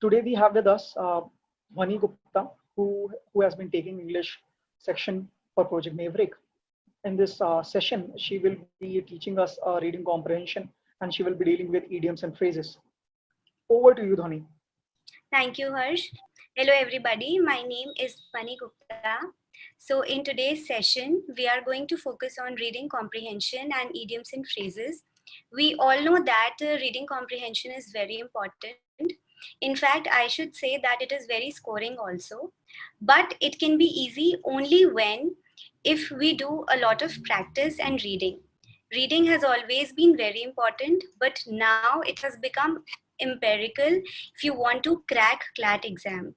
Today we have with us Dhwani Gupta, who has been taking English section for Project Maverick. In this session, she will be teaching us reading comprehension, and she will be dealing with idioms and phrases. Over to you, Dhwani. Thank you, Harsh. Hello, everybody. My name is Dhwani Gupta. So in today's session, we are going to focus on reading comprehension and idioms and phrases. We all know that reading comprehension is very important. In fact, I should say that it is very scoring also. But it can be easy only if we do a lot of practice and reading. Reading has always been very important, but now it has become empirical if you want to crack CLAT exam.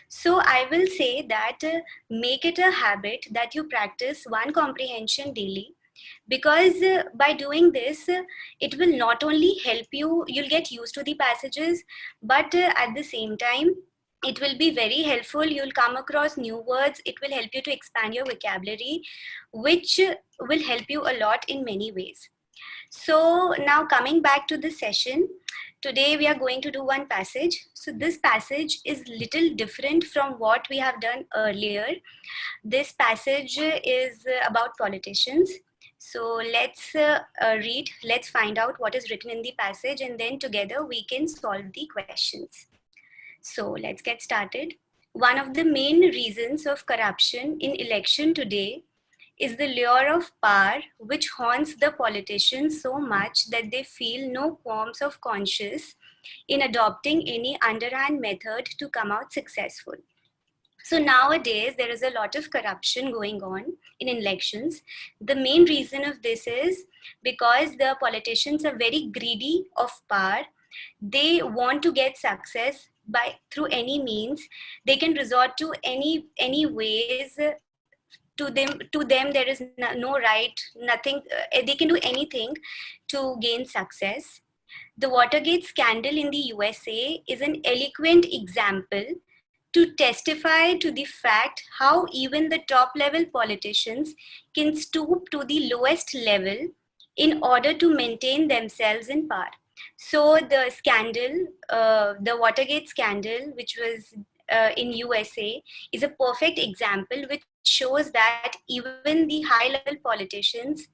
So I will say that make it a habit that you practice one comprehension daily, because by doing this, it will not only help you, you'll get used to the passages, but at the same time, it will be very helpful. You'll come across new words. It will help you to expand your vocabulary, which will help you a lot in many ways. So now coming back to the session, today we are going to do one passage. So this passage is little different from what we have done earlier. This passage is about politicians. So let's read, let's find out what is written in the passage, and then together we can solve the questions. So let's get started. One of the main reasons of corruption in election today is the lure of power, which haunts the politicians so much that they feel no qualms of conscience in adopting any underhand method to come out successful. So nowadays, there is a lot of corruption going on in elections. The main reason of this is because the politicians are very greedy of power. They want to get success through any means. They can resort to any ways. To them there is no right, nothing. They can do anything to gain success. The Watergate scandal in the USA is an eloquent example to testify to the fact how even the top level politicians can stoop to the lowest level in order to maintain themselves in power. So the scandal, the Watergate scandal, which was in USA, is a perfect example which shows that even the high level politicians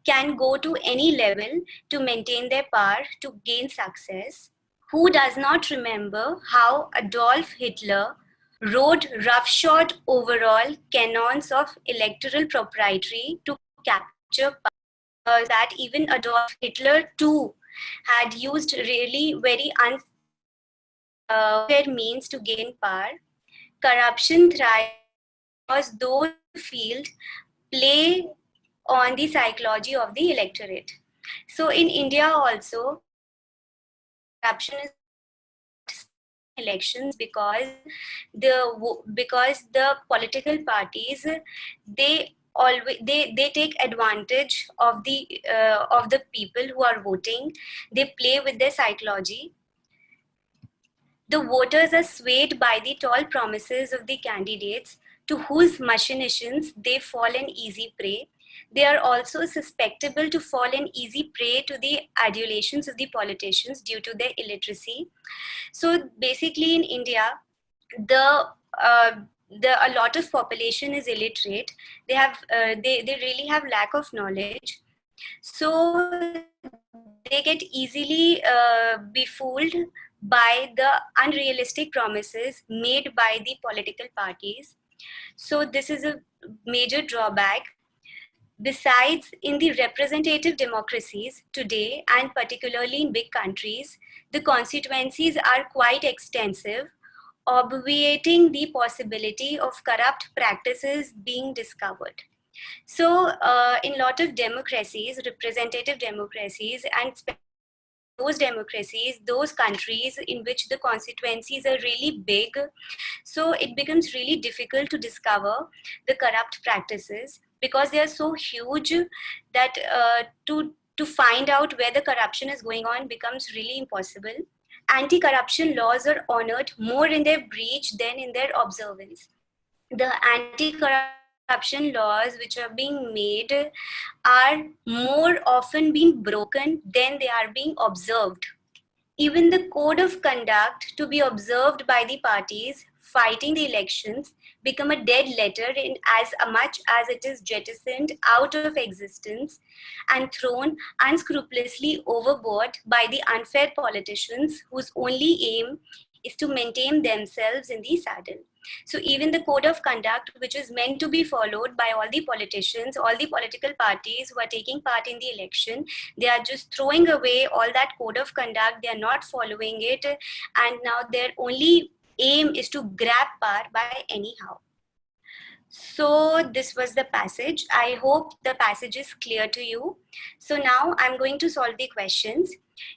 can go to any level to maintain their power, to gain success. Who does not remember how Adolf Hitler rode roughshod overall cannons of electoral propriety to capture power, that even Adolf Hitler too had used really very unfair means to gain power. Corruption thrives because those field play on the psychology of the electorate. So in India also, corruption is elections because the political parties, they take advantage of the people who are voting. They play with their psychology. The voters are swayed by the tall promises of the candidates to whose machinations they fall an easy prey. They are also susceptible to fall an easy prey to the adulations of the politicians due to their illiteracy. So basically in India, a lot of population is illiterate. They really have lack of knowledge. So they get easily befooled by the unrealistic promises made by the political parties. So this is a major drawback. Besides, in the representative democracies today, and particularly in big countries, the constituencies are quite extensive, obviating the possibility of corrupt practices being discovered. So in a lot of democracies, representative democracies, and those democracies, those countries in which the constituencies are really big, so it becomes really difficult to discover the corrupt practices because they are so huge that to find out where the corruption is going on becomes really impossible. Anti-corruption laws are honored more in their breach than in their observance. The anti-corruption laws which are being made are more often being broken than they are being observed. even the code of conduct to be observed by the parties fighting the elections become a dead letter in as much as it is jettisoned out of existence and thrown unscrupulously overboard by the unfair politicians whose only aim is to maintain themselves in the saddle. So even the code of conduct, which is meant to be followed by all the politicians, all the political parties who are taking part in the election, they are just throwing away all that code of conduct. They are not following it. And now their only aim is to grab power by anyhow. So this was the passage. I hope the passage is clear to you. So now I'm going to solve the questions.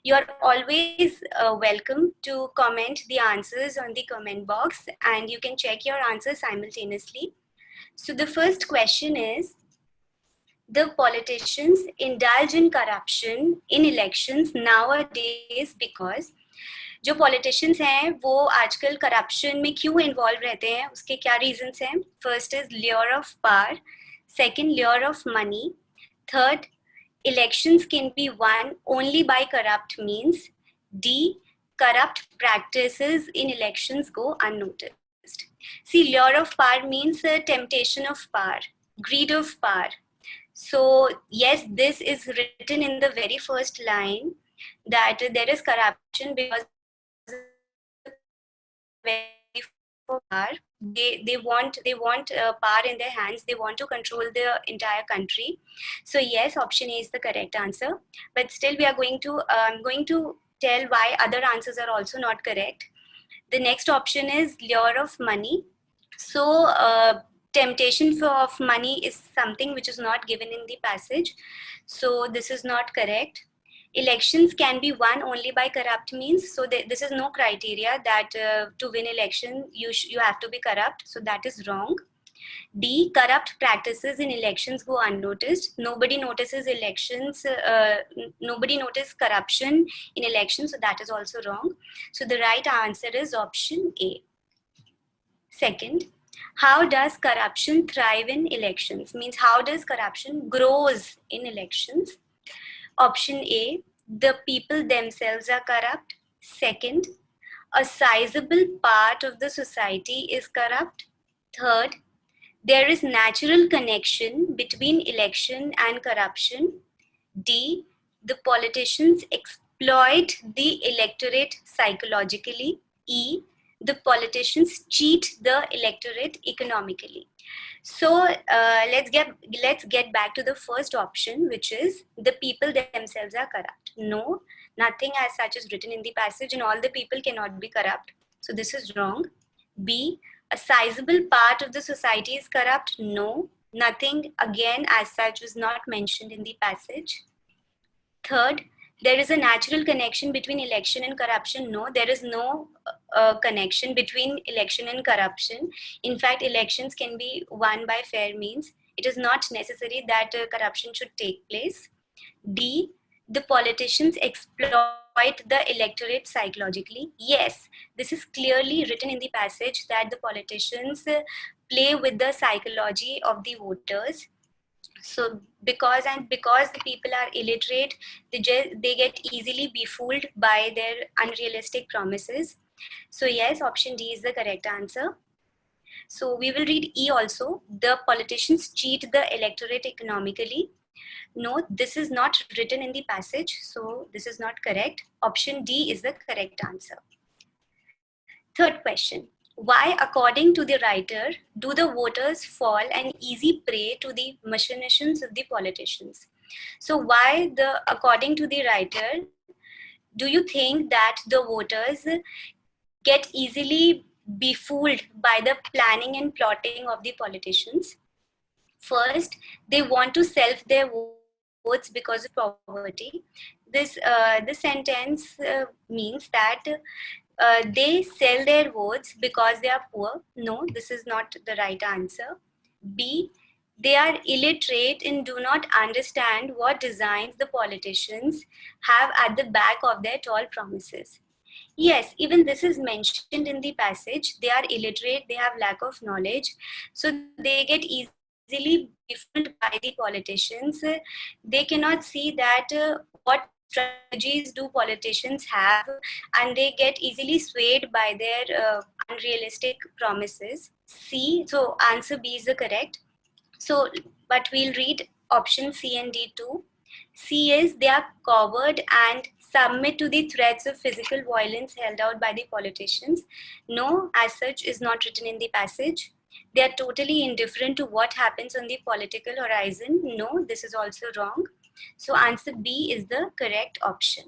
You're always welcome to comment the answers on the comment box, and you can check your answers simultaneously. So the first question is, the politicians indulge in corruption in elections nowadays because जो politicians हैं वो आजकल corruption में क्यों involve रहते हैं, उसके क्या रीजंस हैं? First is lure of power, second lure of money, third elections can be won only by corrupt means, D, corrupt practices in elections go unnoticed. See, lure of power means temptation of power, greed of power. So yes, this is written in the very first line that there is corruption because power. They want power in their hands. They want to control the entire country. So yes, option A is the correct answer. But still, we are going to I'm going to tell why other answers are also not correct. The next option is lure of money. So temptation of money is something which is not given in the passage. So this is not correct. Elections can be won only by corrupt means. So this is no criteria that to win election you have to be corrupt. So that is wrong. D, corrupt practices in elections go unnoticed. Nobody notices elections. Nobody notices corruption in elections. So that is also wrong. So the right answer is option A. Second, how does corruption thrive in elections? Means how does corruption grows in elections? Option A, the people themselves are corrupt. Second, a sizable part of the society is corrupt. Third, there is natural connection between election and corruption. D, the politicians exploit the electorate psychologically. E, the politicians cheat the electorate economically. So let's get back to the first option, which is the people themselves are corrupt. No, nothing as such is written in the passage, and all the people cannot be corrupt. So this is wrong. B, a sizable part of the society is corrupt. No, nothing again as such was not mentioned in the passage. Third, there is a natural connection between election and corruption. No, there is no connection between election and corruption. In fact, elections can be won by fair means. It is not necessary that corruption should take place. D, the politicians exploit the electorate psychologically. Yes, this is clearly written in the passage that the politicians play with the psychology of the voters. So because the people are illiterate, they get easily befooled by their unrealistic promises. So yes, option D is the correct answer. So we will read E also. The politicians cheat the electorate economically. No, this is not written in the passage, so this is not correct. Option D is the correct answer. Third question. Why, according to the writer, do the voters fall an easy prey to the machinations of the politicians? So why, according to the writer, do you think that the voters get easily befooled by the planning and plotting of the politicians? First, they want to self their votes because of poverty. This sentence means that they sell their votes because they are poor. No, this is not the right answer. B, they are illiterate and do not understand what designs the politicians have at the back of their tall promises. Yes, even this is mentioned in the passage. They are illiterate, they have lack of knowledge, so they get easily befooled by the politicians. They cannot see that what strategies do politicians have, and they get easily swayed by their unrealistic promises? C. So answer B is the correct. So, but we'll read option C and D too. C is they are coward and submit to the threats of physical violence held out by the politicians. No, as such is not written in the passage. They are totally indifferent to what happens on the political horizon. No, this is also wrong. So answer B is the correct option.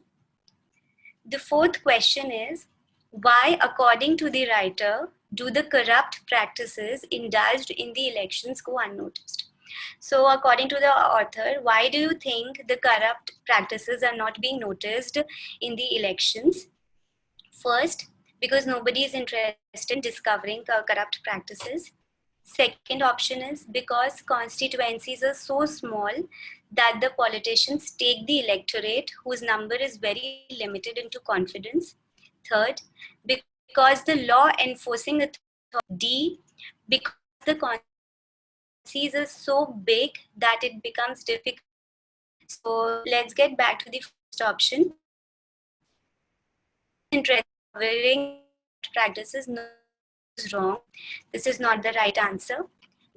The fourth question is, why, according to the writer, do the corrupt practices indulged in the elections go unnoticed? So according to the author, why do you think the corrupt practices are not being noticed in the elections? First, because nobody is interested in discovering the corrupt practices. Second option is because constituencies are so small that the politicians take the electorate whose number is very limited into confidence. Third, because the law enforcing authority. D, because the constituencies are so big that it becomes difficult. So let's get back to the first option. Interest in covering practices, no, is wrong. This is not the right answer.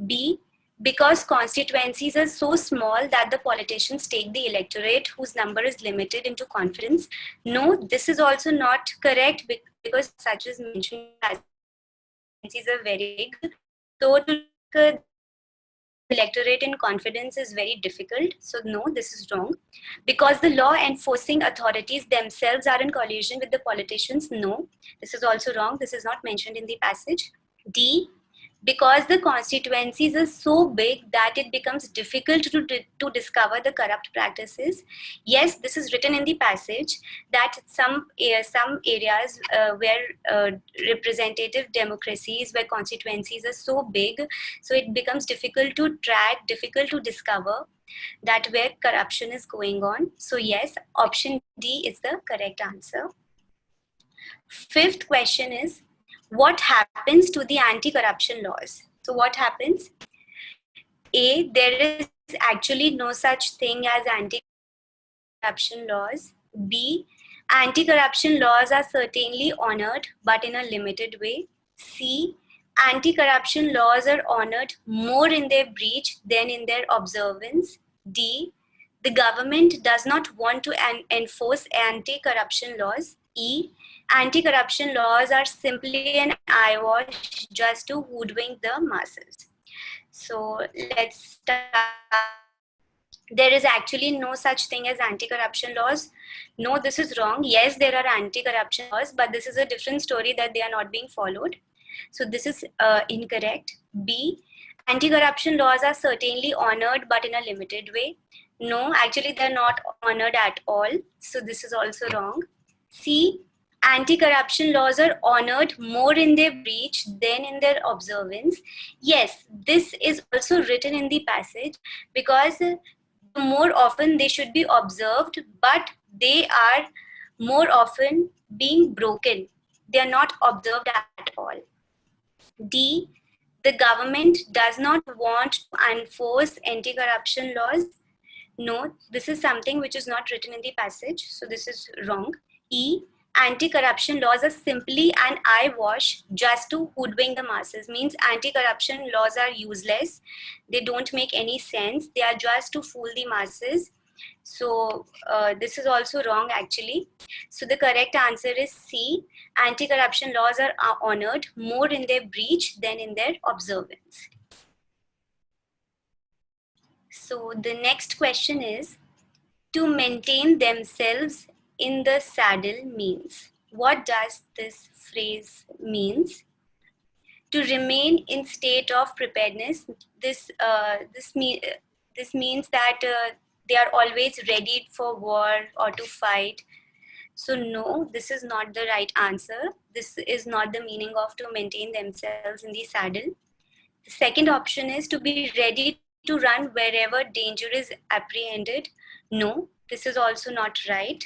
B, because constituencies are so small that the politicians take the electorate whose number is limited into confidence. No, this is also not correct because such is mentioned as constituencies are very big. So to electorate in confidence is very difficult. So no, this is wrong. Because the law enforcing authorities themselves are in collusion with the politicians. No, this is also wrong. This is not mentioned in the passage. D, because the constituencies are so big that it becomes difficult to discover the corrupt practices. Yes, this is written in the passage that some areas where representative democracies, where constituencies are so big, so it becomes difficult to track, difficult to discover that where corruption is going on. So yes, option D is the correct answer. Fifth question is, what happens to the anti-corruption laws? So what happens? A, there is actually no such thing as anti-corruption laws. B, anti-corruption laws are certainly honored, but in a limited way. C, anti-corruption laws are honored more in their breach than in their observance. D, the government does not want to enforce anti-corruption laws. E, anti-corruption laws are simply an eyewash just to hoodwink the masses. So let's start. There is actually no such thing as anti-corruption laws. No, this is wrong. Yes, there are anti-corruption laws, but this is a different story that they are not being followed. So this is incorrect. B, anti-corruption laws are certainly honored, but in a limited way. No, actually they're not honored at all. So this is also wrong. C, anti-corruption laws are honored more in their breach than in their observance. Yes, this is also written in the passage because more often they should be observed, but they are more often being broken. They are not observed at all. D, the government does not want to enforce anti-corruption laws. No, this is something which is not written in the passage, so this is wrong. E, anti-corruption laws are simply an eyewash just to hoodwink the masses. Means anti-corruption laws are useless. They don't make any sense. They are just to fool the masses. So this is also wrong actually. So the correct answer is C. Anti-corruption laws are honored more in their breach than in their observance. So the next question is, to maintain themselves in the saddle means. What does this phrase means? To remain in state of preparedness. This means that they are always ready for war or to fight. So no, this is not the right answer. This is not the meaning of to maintain themselves in the saddle. The second option is to be ready to run wherever danger is apprehended. No, this is also not right.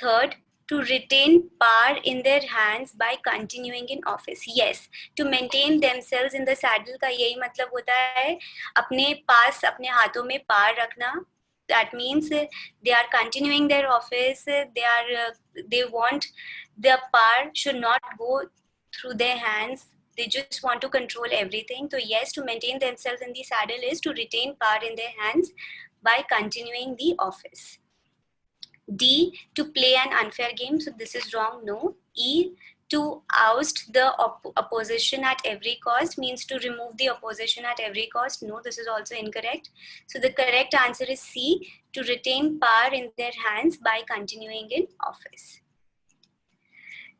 Third, to retain power in their hands by continuing in office. Yes, to maintain themselves in the saddle का यही मतलब होता है अपने पास अपने हाथों में power रखना that means they are continuing their office. They want their power should not go through their hands. They just want to control everything. So yes, to maintain themselves in the saddle is to retain power in their hands by continuing the office. D, to play an unfair game. So this is wrong, no. E, to oust the opposition at every cost means to remove the opposition at every cost. No, this is also incorrect. So the correct answer is C, to retain power in their hands by continuing in office.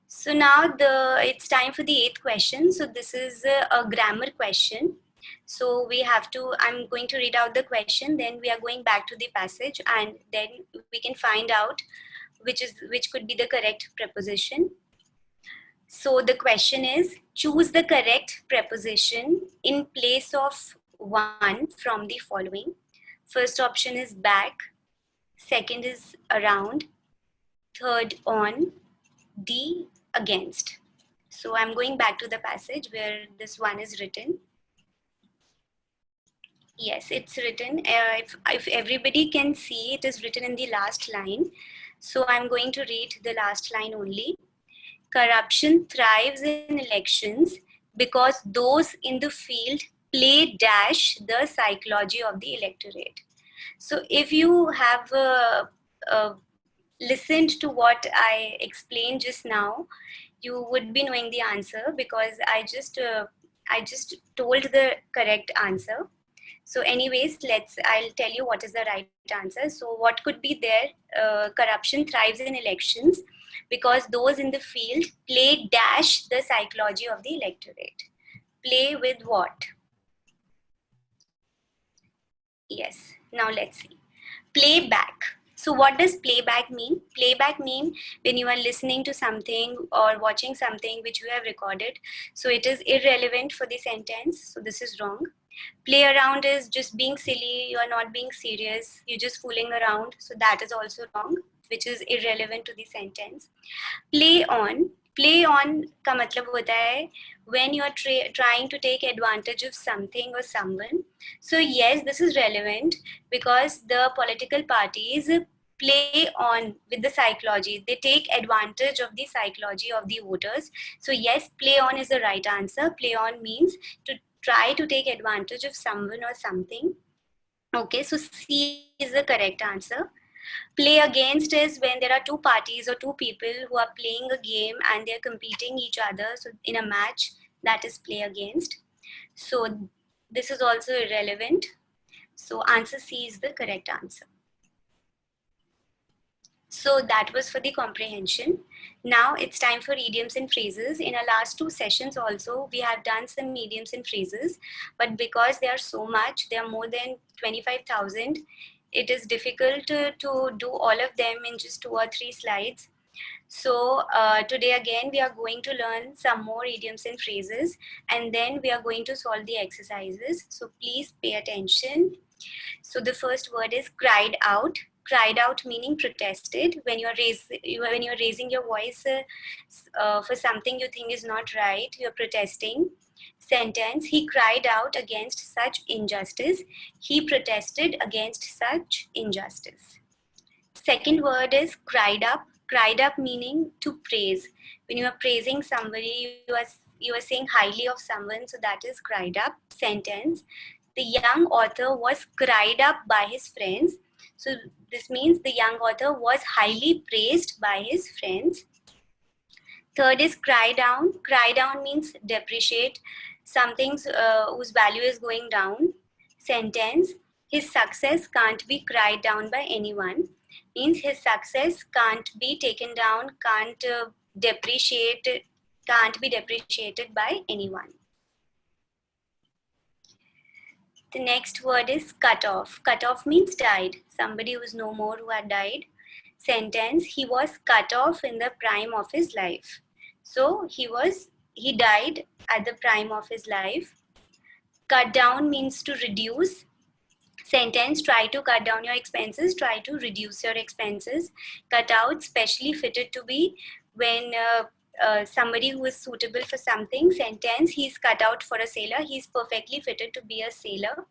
So now it's time for the 8th question. So this is a grammar question. So we have to, I'm going to read out the question, then we are going back to the passage, and then we can find out which could be the correct preposition. So the question is, choose the correct preposition in place of one from the following. First option is back, second is around, third on, D, against. So I'm going back to the passage where this one is written. Yes, it's written. If everybody can see, it is written in the last line. So I'm going to read the last line only. Corruption thrives in elections because those in the field play dash the psychology of the electorate. So if you have listened to what I explained just now, you would be knowing the answer, because I just told the correct answer. So anyways, I'll tell you what is the right answer. So what could be there? Corruption thrives in elections because those in the field play dash the psychology of the electorate. Play with what? Yes, now let's see. Playback. So what does playback mean? Playback mean when you are listening to something or watching something which you have recorded. So it is irrelevant for the sentence. So this is wrong. Play around is just being silly. You are not being serious. You're just fooling around. So that is also wrong, which is irrelevant to the sentence. Play on. Play on का मतलब होता है when you are trying to take advantage of something or someone. So yes, this is relevant because the political parties play on with the psychology. They take advantage of the psychology of the voters. So yes, play on is the right answer. Play on means to try to take advantage of someone or something. Okay, so C is the correct answer. Play against is when there are two parties or two people who are playing a game and they're competing each other. So in a match, that is play against. So this is also irrelevant. So answer C is the correct answer. So that was for the comprehension. Now it's time for idioms and phrases. In our last 2 sessions also, we have done some idioms and phrases, but because they are so much, they are more than 25,000, it is difficult to do all of them in just 2 or 3 slides. So today again, we are going to learn some more idioms and phrases, and then we are going to solve the exercises. So please pay attention. So the first word is cried out. Cried out meaning protested. When you're raising your voice for something you think is not right, you're protesting. Sentence, he cried out against such injustice. He protested against such injustice. Second word is cried up. Cried up meaning to praise. When you are praising somebody, you are saying highly of someone, so that is cried up. Sentence, the young author was cried up by his friends. So this means the young author was highly praised by his friends. Third is cry down. Cry down means depreciate. Something whose value is going down. Sentence, his success can't be cried down by anyone. Means his success can't be taken down, can't be depreciated by anyone. The next word is cut off. Cut off means died. Somebody who is no more, who had died. Sentence, he was cut off in the prime of his life. So he died at the prime of his life. Cut down means to reduce. Sentence, try to cut down your expenses, try to reduce your expenses. Cut out, specially fitted to be when somebody who is suitable for something. Sentence, he's cut out for a sailor, he's perfectly fitted to be a sailor.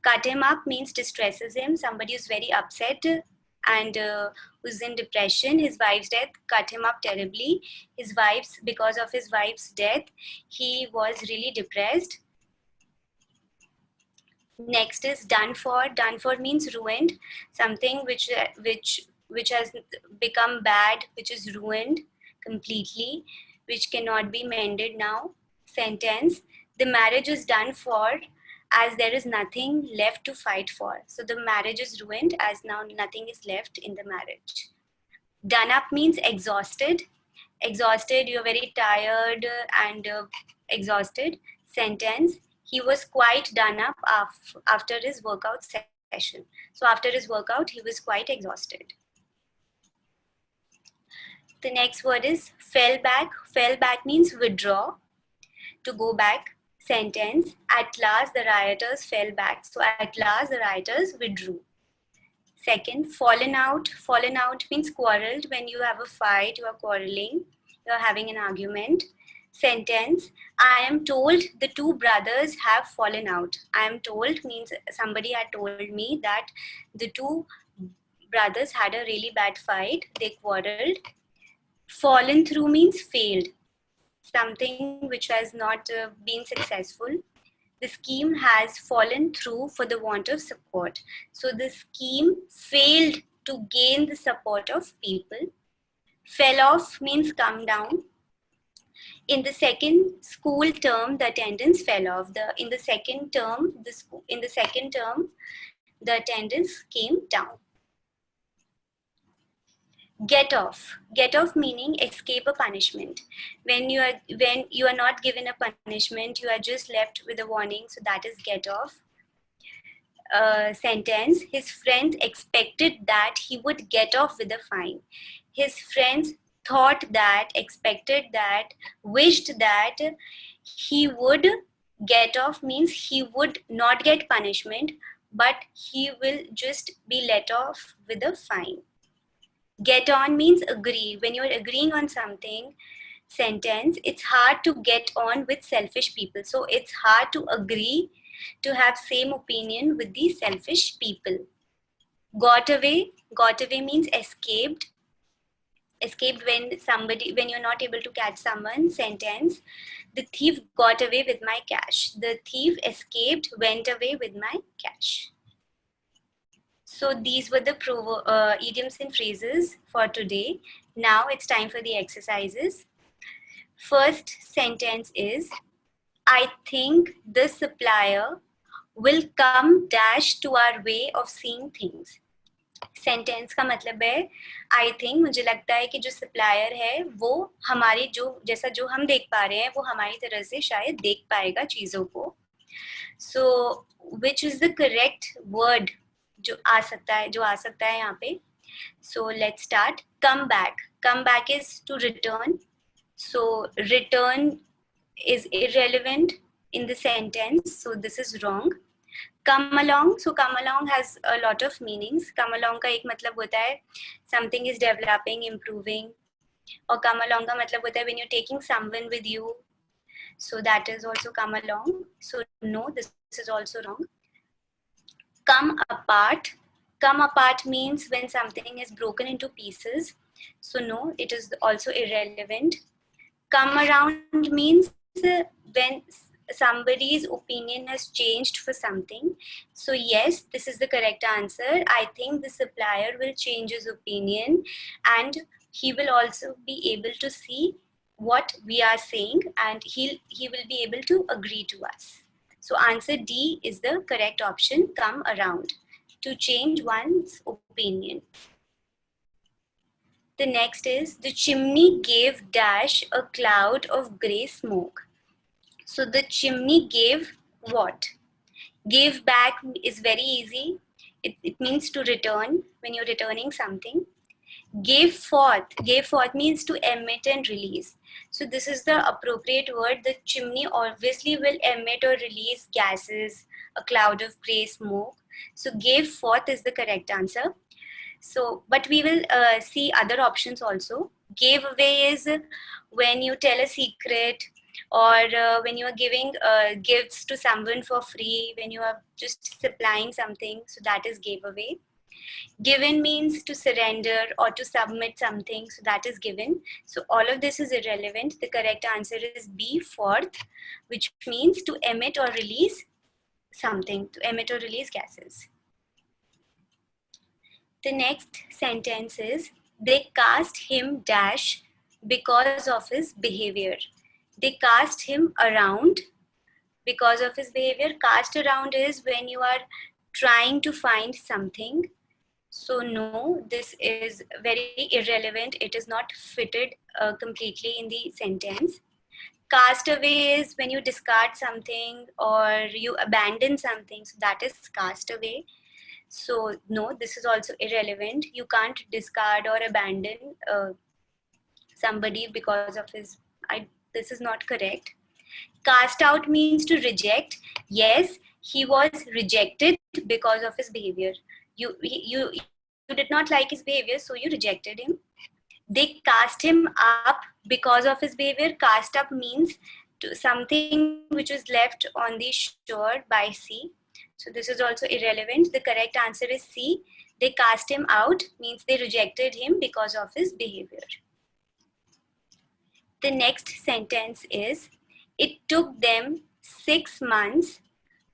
Cut him up means distresses him. Somebody who's very upset and who's in depression. His wife's death cut him up terribly. Because of his wife's death, he was really depressed. Next is done for. Done for means ruined. Something which has become bad, which is ruined completely, which cannot be mended now. Sentence: the marriage is done for as there is nothing left to fight for. So the marriage is ruined as now nothing is left in the marriage. Done up means exhausted. Exhausted, you're very tired and exhausted. Sentence: he was quite done up after his workout session. So after his workout, he was quite exhausted. The next word is fell back. Fell back means withdraw, to go back. Sentence: at last the rioters fell back. So at last the rioters withdrew. Second, fallen out. Fallen out means quarreled. When you have a fight, you are quarreling, you are having an argument. Sentence: I am told the two brothers have fallen out. I am told means somebody had told me that the two brothers had a really bad fight. They quarreled. Fallen through means failed. Something which has not been successful. The scheme has fallen through for the want of support. So the scheme failed to gain the support of people. Fell off means come down. In the second school term, the attendance fell off. In the second term, the attendance came down. Get off. Get off meaning escape a punishment. When you are not given a punishment, you are just left with a warning. So that is get off. Sentence: his friends expected that he would get off with a fine. His friends thought that, expected that, wished that he would get off means he would not get punishment, but he will just be let off with a fine. Get on means agree. When you're agreeing on something, sentence: it's hard to get on with selfish people. So it's hard to agree to have same opinion with these selfish people. Got away. Got away means escaped. Escaped when you're not able to catch someone. Sentence: the thief got away with my cash. The thief escaped, went away with my cash. So these were the idioms and phrases for today. Now it's time for the exercises. First sentence is: I think the supplier will come dash to our way of seeing things. Sentence का मतलब है I think, मुझे लगता है कि जो supplier है वो हमारे जैसा जो हम देख पा रहे हैं वो हमारी तरह से शायद देख पाएगा चीजों को. So which is the correct word जो आ सकता है यहाँ पे. So let's start. Come back. Come back is to return. So return is irrelevant in the sentence, so this is wrong. Come along. So come along has a lot of meanings. Come along का एक मतलब होता है something is developing, improving. और come along का मतलब होता है when you're taking someone with you. So that is also come along. So no, this is also wrong. Come apart. Come apart means when something is broken into pieces. So no, it is also irrelevant. Come around means when somebody's opinion has changed for something. So yes, this is the correct answer. I think the supplier will change his opinion and he will also be able to see what we are saying and he will be able to agree to us. So answer D is the correct option. Come around, to change one's opinion. The next is: the chimney gave dash a cloud of grey smoke. So the chimney gave what? Give back is very easy. It means to return when you're returning something. Gave forth. Gave forth means to emit and release. So this is the appropriate word. The chimney obviously will emit or release gases, a cloud of grey smoke. So gave forth is the correct answer. So, but we will see other options also. Gave away is when you tell a secret, or when you are giving gifts to someone for free, when you are just supplying something, so that is giveaway. Given means to surrender or to submit something, so that is given. So all of this is irrelevant. The correct answer is B, fourth, which means to emit or release something, to emit or release gases. The next sentence is, they cast him dash because of his behavior. They cast him around because of his behavior. Cast around is when you are trying to find something. So no, this is very irrelevant. It is not fitted completely in the sentence. Cast away is when you discard something or you abandon something. So that is cast away. So no, this is also irrelevant. You can't discard or abandon somebody because of his, this is not correct. Cast out means to reject. Yes, he was rejected because of his behavior. You did not like his behavior, so you rejected him. They cast him up because of his behavior. Cast up means to something which was left on the shore by sea. So this is also irrelevant. The correct answer is C. They cast him out means they rejected him because of his behavior. The next sentence is, it took them 6 months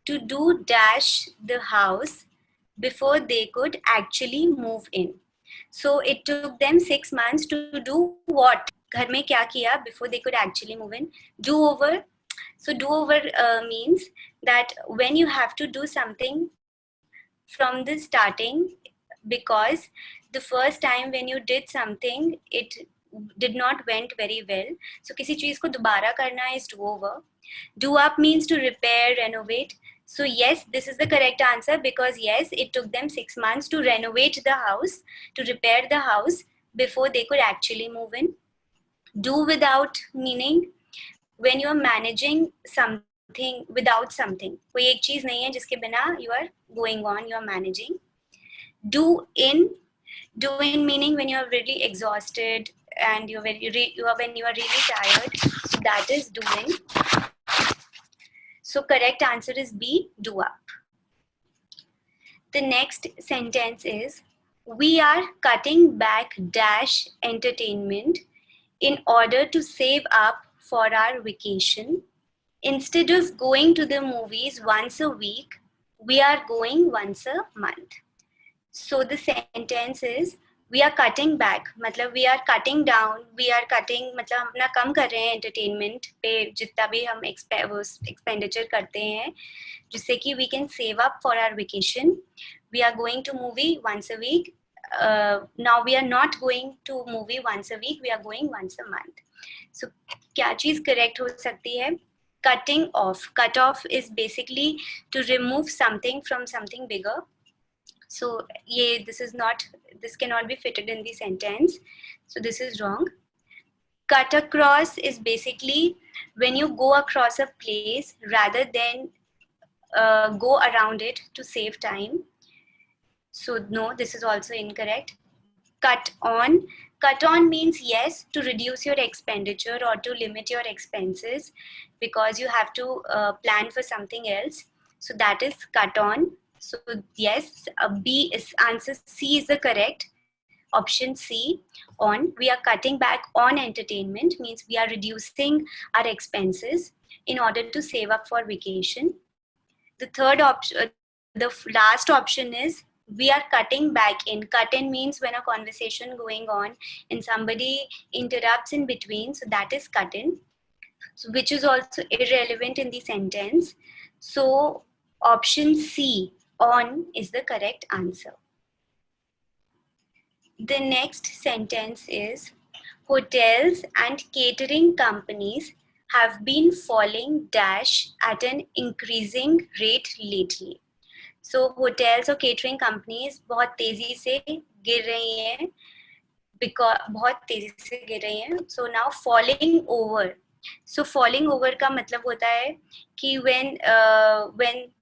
to do dash the house before they could actually move in. So it took them 6 months to do what? Ghar mein kya kiya before they could actually move in? Do over. So do over means that when you have to do something from the starting, because the first time when you did something, it did not went very well. So किसी चीज को दोबारा करना is do over. Do up means to repair, renovate. So yes, this is the correct answer, because yes, it took them 6 months to renovate the house, to repair the house before they could actually move in. Do without meaning when you are managing something without something. कोई एक चीज नहीं है जिसके बिना you are going on, you are managing. Do in meaning when you are really exhausted and when you are really tired. So that is doing. So correct answer is B, do up. The next sentence is, we are cutting back dash entertainment in order to save up for our vacation. Instead of going to the movies once a week, we are going once a month. So the sentence is, we are cutting back, मतलब we are cutting down, we are cutting, मतलब हम अपना कम कर रहे हैं entertainment पे जितना भी हम expenditure करते हैं, जिससे कि we can save up for our vacation. We are going to movie once a week. Now we are not going to movie once a week, we are going once a month. So क्या चीज correct हो सकती है? Cutting off. Cut off is basically to remove something from something bigger. So yeah, this cannot be fitted in the sentence. So this is wrong. Cut across is basically when you go across a place rather than go around it to save time. So no, this is also incorrect. Cut on. Cut on means yes, to reduce your expenditure or to limit your expenses because you have to plan for something else. So that is cut on. So yes, B is answer C is the correct. Option C, on. We are cutting back on entertainment means we are reducing our expenses in order to save up for vacation. The third option, the last option is we are cutting back in. Cut in means when a conversation going on and somebody interrupts in between. So that is cut in, so which is also irrelevant in the sentence. So option C, on, is the correct answer. The next sentence is, hotels and catering companies have been falling dash at an increasing rate lately. So hotels और catering companies बहुत तेजी से गिर रही हैं, because बहुत तेजी से गिर रही हैं. So now falling over. So falling over का मतलब होता है कि when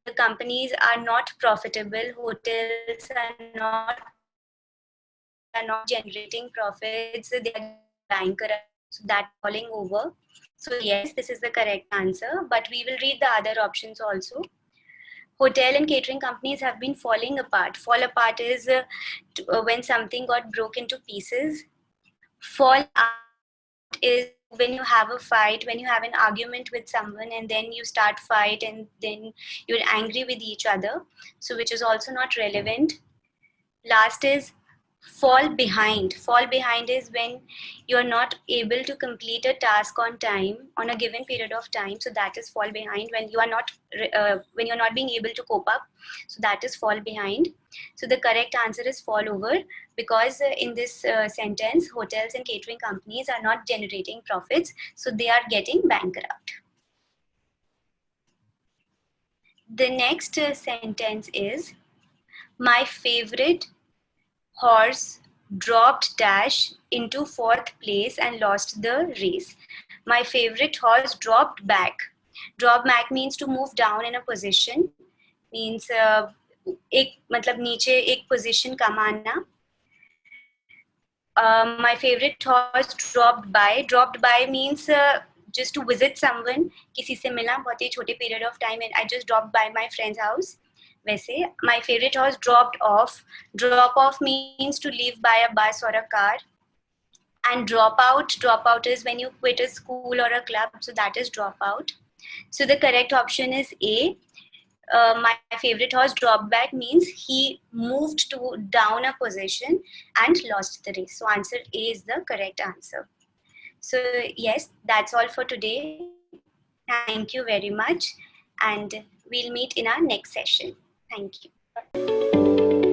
the companies are not profitable, hotels are not generating profits, they are bankrupt. So that falling over. So yes, this is the correct answer, but we will read the other options also. Hotel and catering companies have been falling apart. Fall apart is when something got broken into pieces. Fall out is when you have a fight, when you have an argument with someone and then you start fight and then you're angry with each other. So which is also not relevant. Last is fall behind. Fall behind is when you're not able to complete a task on time, on a given period of time. So that is fall behind, when you are not when you're not being able to cope up. So that is fall behind. So the correct answer is fall over, because in this sentence, hotels and catering companies are not generating profits, so they are getting bankrupt. The next sentence is, my favorite horse dropped dash into fourth place and lost the race. My favorite horse dropped back. Drop back means to move down in a position. Means एक मतलब नीचे एक position कम आना. My favorite horse dropped by. Dropped by means just to visit someone. किसी से मिला बहुत ही छोटे period of time and I just dropped by my friend's house. वैसे my favorite horse dropped off. Drop off means to leave by a bus or a car. And drop out is when you quit a school or a club, so that is drop out. So the correct option is A. My favorite horse dropped back means he moved to down a position and lost the race. So answer A is the correct answer. So yes, that's all for today. Thank you very much, and we'll meet in our next session. Thank you.